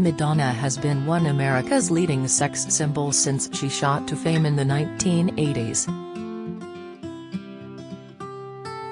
Madonna has been one of America's leading sex symbols since she shot to fame in the 1980s.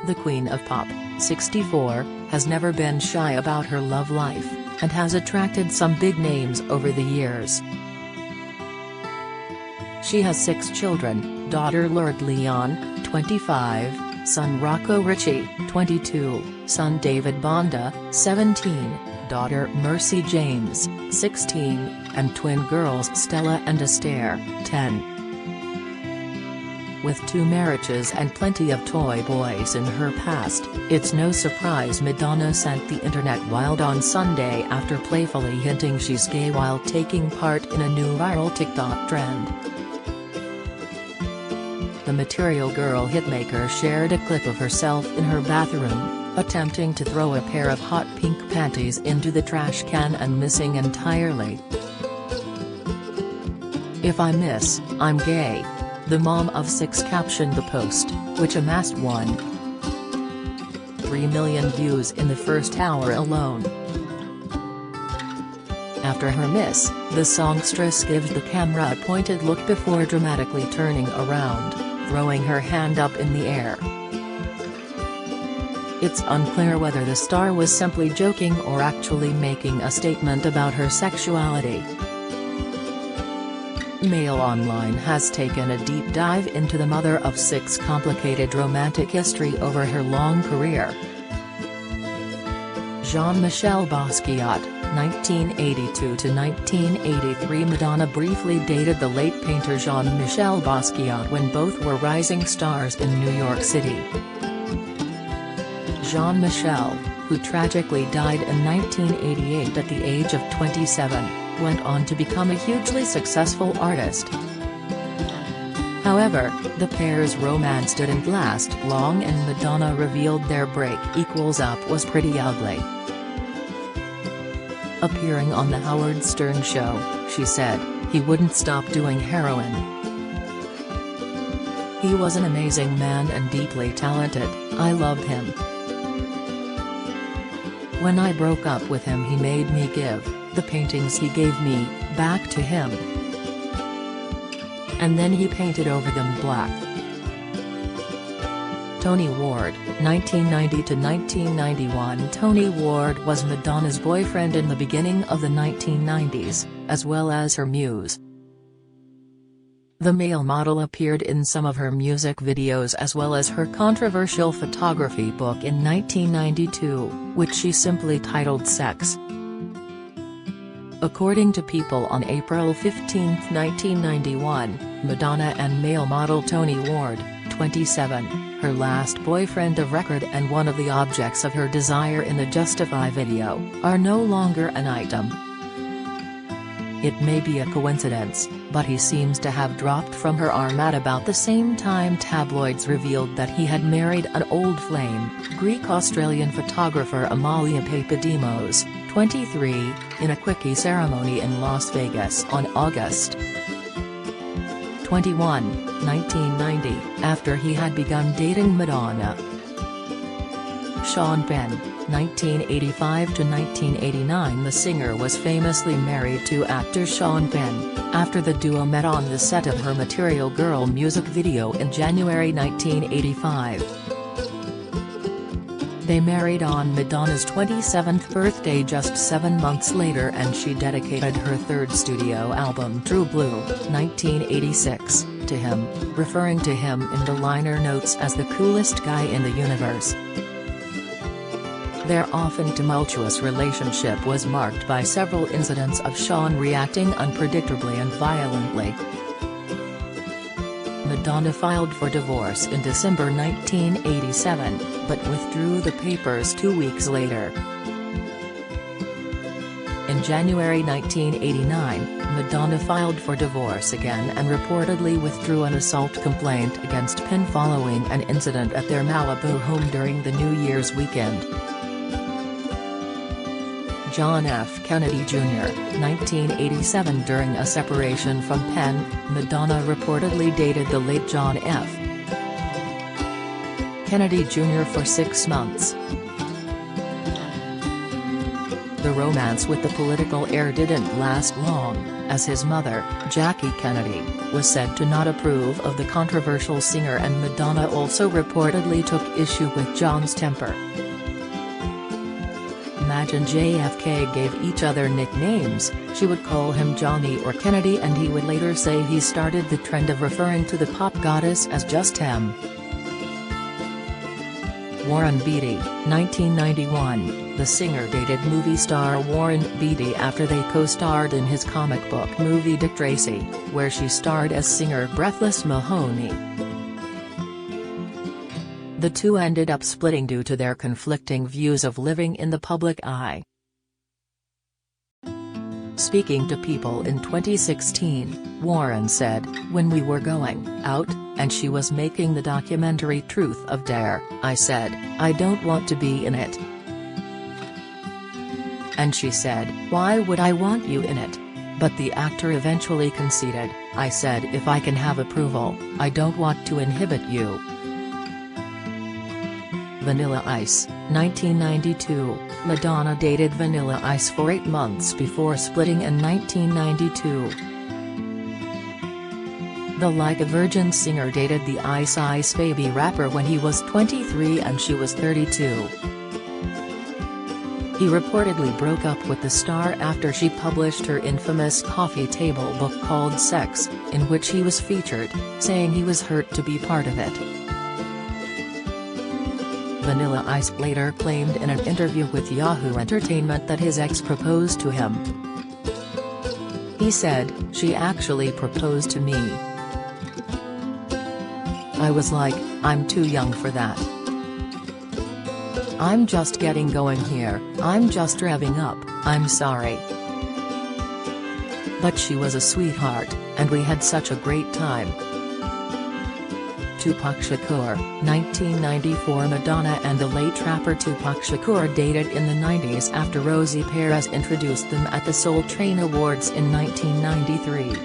The Queen of Pop, 64, has never been shy about her love life, and has attracted some big names over the years. She has 6 children: daughter Lord Leon, 25, son Rocco Ritchie, 22, son David Bonda, 17, daughter Mercy James, 16, and twin girls Stella and Astaire, 10. With 2 marriages and plenty of toy boys in her past, it's no surprise Madonna sent the internet wild on Sunday after playfully hinting she's gay while taking part in a new viral TikTok trend. The Material Girl hitmaker shared a clip of herself in her bathroom, attempting to throw a pair of hot pink panties into the trash can and missing entirely. "If I miss, I'm gay," the mom of 6 captioned the post, which amassed 1.3 million views in the first hour alone. After her miss, the songstress gives the camera a pointed look before dramatically turning around, throwing her hand up in the air. It's unclear whether the star was simply joking or actually making a statement about her sexuality. Mail Online has taken a deep dive into the mother of 6 complicated romantic history over her long career. Jean-Michel Basquiat, 1982 to 1983. Madonna briefly dated the late painter Jean-Michel Basquiat when both were rising stars in New York City. Jean-Michel, who tragically died in 1988 at the age of 27, went on to become a hugely successful artist. However, the pair's romance didn't last long and Madonna revealed their break-up was pretty ugly. Appearing on The Howard Stern Show, she said, "He wouldn't stop doing heroin. He was an amazing man and deeply talented, I loved him. When I broke up with him he made me give the paintings he gave me back to him. And then he painted over them black." Tony Ward, 1990 to 1991. Tony Ward was Madonna's boyfriend in the beginning of the 1990s, as well as her muse. The male model appeared in some of her music videos as well as her controversial photography book in 1992, which she simply titled Sex. According to People on April 15, 1991, Madonna and male model Tony Ward, 27, her last boyfriend of record and one of the objects of her desire in the Justify video, are no longer an item. It may be a coincidence, but he seems to have dropped from her arm at about the same time tabloids revealed that he had married an old flame, Greek-Australian photographer Amalia Papadimos, 23, in a quickie ceremony in Las Vegas on August 21, 1990, after he had begun dating Madonna. Sean Penn, 1985 to 1989. The singer was famously married to actor Sean Penn, after the duo met on the set of her Material Girl music video in January 1985. They married on Madonna's 27th birthday just 7 months later, and she dedicated her 3rd studio album True Blue, 1986, to him, referring to him in the liner notes as the coolest guy in the universe. Their often tumultuous relationship was marked by several incidents of Sean reacting unpredictably and violently. Madonna filed for divorce in December 1987, but withdrew the papers 2 weeks later. In January 1989, Madonna filed for divorce again and reportedly withdrew an assault complaint against Penn following an incident at their Malibu home during the New Year's weekend. John F. Kennedy Jr., 1987. During a separation from Penn, Madonna reportedly dated the late John F. Kennedy Jr. for 6 months. The romance with the political heir didn't last long, as his mother, Jackie Kennedy, was said to not approve of the controversial singer, and Madonna also reportedly took issue with John's temper. Madge and JFK gave each other nicknames. She would call him Johnny or Kennedy, and he would later say he started the trend of referring to the pop goddess as just M. Warren Beatty, 1991. The singer dated movie star Warren Beatty after they co-starred in his comic book movie Dick Tracy, where she starred as singer Breathless Mahoney. The two ended up splitting due to their conflicting views of living in the public eye. Speaking to People in 2016, Warren said, "When we were going out, and she was making the documentary Truth or Dare, I said, I don't want to be in it. And she said, why would I want you in it? But the actor eventually conceded, I said, if I can have approval, I don't want to inhibit you." Vanilla Ice, 1992. Madonna dated Vanilla Ice for 8 months before splitting in 1992. The Like a Virgin singer dated the Ice Ice Baby rapper when he was 23 and she was 32. He reportedly broke up with the star after she published her infamous coffee table book called Sex, in which he was featured, saying he was hurt to be part of it. Vanilla Ice later claimed in an interview with Yahoo Entertainment that his ex proposed to him. He said, "She actually proposed to me. I was like, I'm too young for that. I'm just getting going here, I'm just revving up, I'm sorry. But she was a sweetheart, and we had such a great time." Tupac Shakur, 1994. Madonna and the late rapper Tupac Shakur dated in the 90s after Rosie Perez introduced them at the Soul Train Awards in 1993.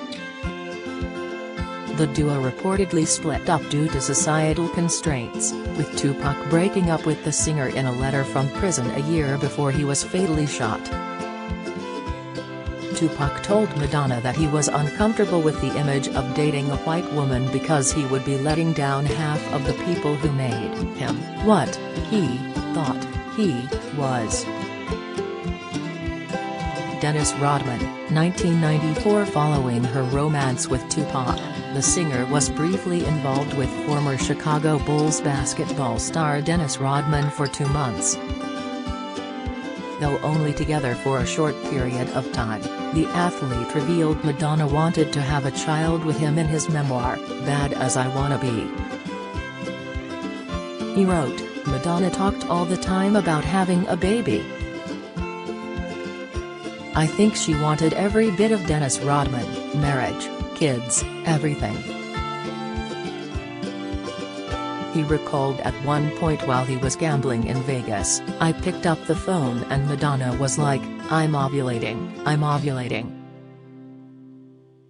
The duo reportedly split up due to societal constraints, with Tupac breaking up with the singer in a letter from prison a year before he was fatally shot. Tupac told Madonna that he was uncomfortable with the image of dating a white woman because he would be letting down half of the people who made him what he thought he was. Dennis Rodman, 1994. Following her romance with Tupac, the singer was briefly involved with former Chicago Bulls basketball star Dennis Rodman for 2 months. Though only together for a short period of time, the athlete revealed Madonna wanted to have a child with him in his memoir, Bad As I Wanna Be. He wrote, "Madonna talked all the time about having a baby. I think she wanted every bit of Dennis Rodman, marriage, kids, everything." He recalled at one point while he was gambling in Vegas, "I picked up the phone and Madonna was like, I'm ovulating.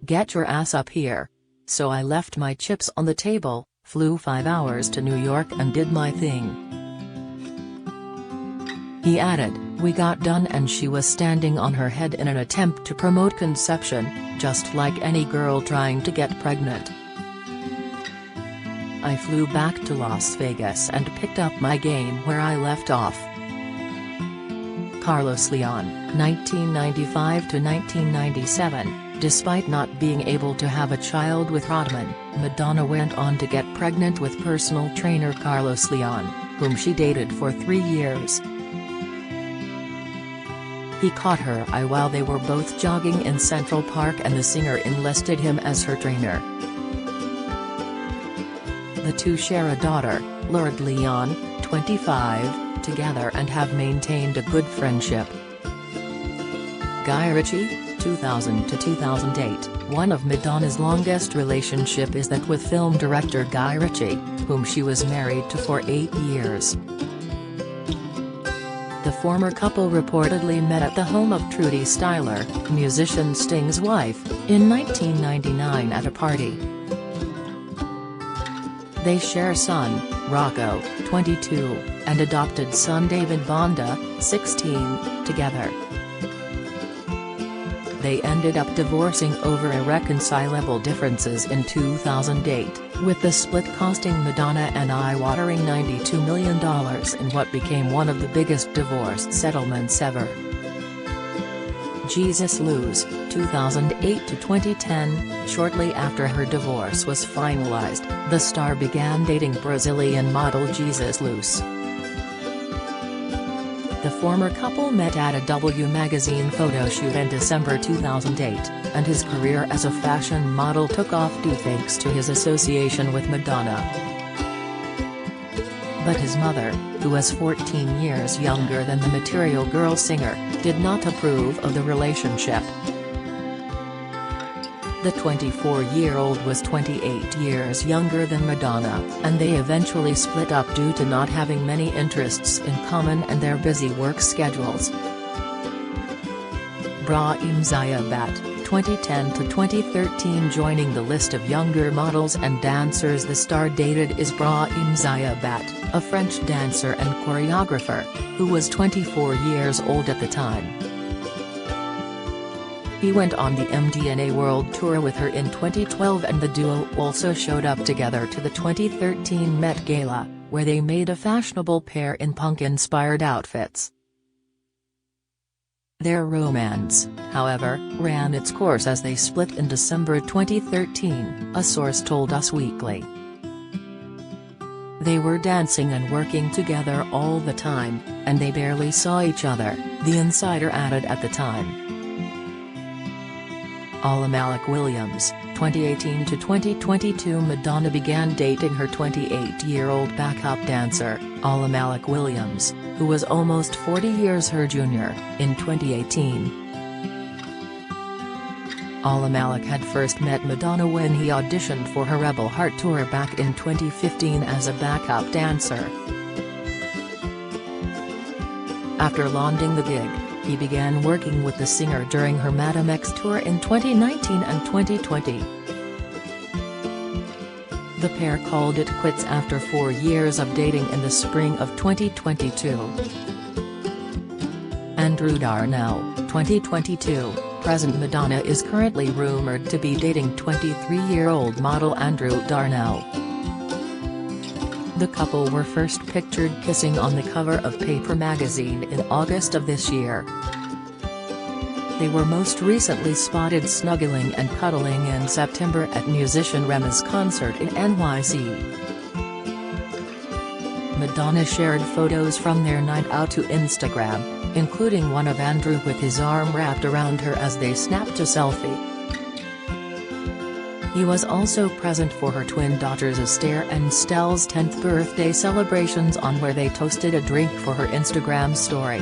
Get your ass up here." So I left my chips on the table, flew 5 hours to New York and did my thing. He added, "We got done and she was standing on her head in an attempt to promote conception, just like any girl trying to get pregnant. I flew back to Las Vegas and picked up my game where I left off." Carlos Leon, 1995 to 1997. Despite not being able to have a child with Rodman, Madonna went on to get pregnant with personal trainer Carlos Leon, whom she dated for 3 years. He caught her eye while they were both jogging in Central Park and the singer enlisted him as her trainer. The two share a daughter, Lord Leon, 25, together and have maintained a good friendship. Guy Ritchie, 2000 to 2008. One of Madonna's longest relationship is that with film director Guy Ritchie, whom she was married to for 8 years. The former couple reportedly met at the home of Trudy Styler, musician Sting's wife, in 1999 at a party. They share son, Rocco, 22, and adopted son David Bonda, 16, together. They ended up divorcing over irreconcilable differences in 2008, with the split costing Madonna an eye-watering $92 million in what became one of the biggest divorce settlements ever. Jesus Luz, 2008 to 2010. Shortly after her divorce was finalized, the star began dating Brazilian model Jesus Luz. The former couple met at a W magazine photo shoot in December 2008, and his career as a fashion model took off due thanks to his association with Madonna. But his mother, who was 14 years younger than the Material Girl singer, did not approve of the relationship. The 24-year-old was 28 years younger than Madonna, and they eventually split up due to not having many interests in common and their busy work schedules. Brahim Ziabat, 2010 to 2013. Joining the list of younger models and dancers the star dated is Brahim Ziabat, a French dancer and choreographer, who was 24 years old at the time. He went on the MDNA World Tour with her in 2012, and the duo also showed up together to the 2013 Met Gala, where they made a fashionable pair in punk-inspired outfits. Their romance, however, ran its course as they split in December 2013, a source told Us Weekly. They were dancing and working together all the time, and they barely saw each other, the insider added at the time. Malik Williams, 2018 to 2022. Madonna began dating her 28-year-old backup dancer, Malik Williams, who was almost 40 years her junior, in 2018. Malik had first met Madonna when he auditioned for her Rebel Heart tour back in 2015 as a backup dancer. After landing the gig, he began working with the singer during her Madame X tour in 2019 and 2020. The pair called it quits after 4 years of dating in the spring of 2022. Andrew Darnell, 2022. Present Madonna is currently rumored to be dating 23-year-old model Andrew Darnell. The couple were first pictured kissing on the cover of Paper magazine in August of this year. They were most recently spotted snuggling and cuddling in September at musician Rema's concert in NYC. Madonna shared photos from their night out to Instagram, including one of Andrew with his arm wrapped around her as they snapped a selfie. He was also present for her twin daughters Esther and Stell's 10th birthday celebrations, on where they toasted a drink for her Instagram story.